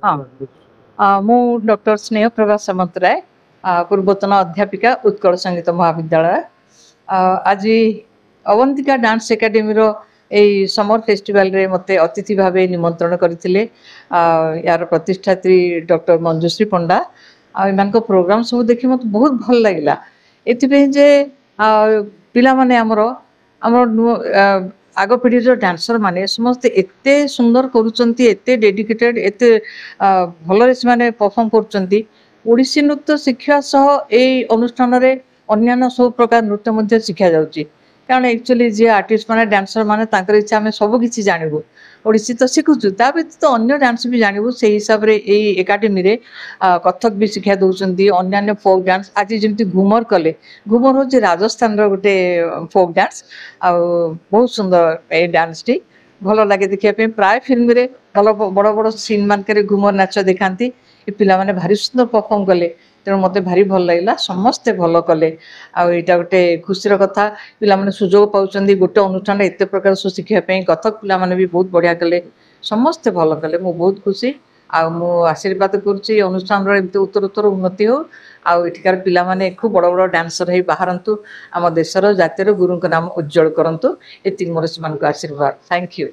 हाँ मु डॉक्टर स्नेह प्रभा सामंतराय पूर्वतन अध्यापिका उत्कल संगीत महाविद्यालय आज अवंतिका डांस एकेडमी रो यही समर फेस्टिवल रे मते अतिथि भावे निमंत्रण करथिले यार प्रतिष्ठात्री डॉक्टर मंजुश्री पंडा आ प्रोग्राम सब देखि मत बहुत भल लगिला एथिबे जे पिला माने हमर आग पीढ़ी डांसर माने समस्त एते सुंदर करूचंती एते डेडिकेटेड एते भल से माने परफॉर्म करूचंती ओडिसी नृत्य शिक्षा सह एई अनुष्ठान रे अन्यान्य सब प्रकार नृत्य मध्य शिक्षा जाउची कारण एक्चुअली जे आर्टिस्ट माने डांसर माने तांकर इच्छा हमें सब किछि जानिबु ओडिसी तो शिखुचु ता व्यतीत अन्य डांस भी जानिबु से हिसाब रे एई एकेडमी रे कथक भी शिक्षा दउचंती अन्यान्य फोक डांस आज जेमति घुमर कले घुमर हो जे राजस्थान रो गुटे फोक डांस आ बहुत सुंदर ए डांस टी भल लगे देखिया पे प्राय फिल्म रे भल बड़ बड़ सीन मानकर घुमर नाच देखांती ए पिला माने भारी सुंदर परफॉर्म कले तेणु मते भारी भल लागला समस्ते भल कले आईटा गोटे खुशी कथा पिला माने सुजोग पाउचंदी गोटे अनुष्ठान एते प्रकार सो शिखिया पे कथक पिला माने भी बहुत बढ़िया कले समस्ते भल कले मु बहुत खुशी मु आशीर्वाद करुच्ची अनुष्ठान एमती उत्तरोत्तर उन्नति हो आठिकार पिला माने खूब बड़ बड़ डांसर हो बाहरतु आम देशर जातिर गुरु नाम उज्जवल करंतु एति मोर से आशीर्वाद थैंक यू।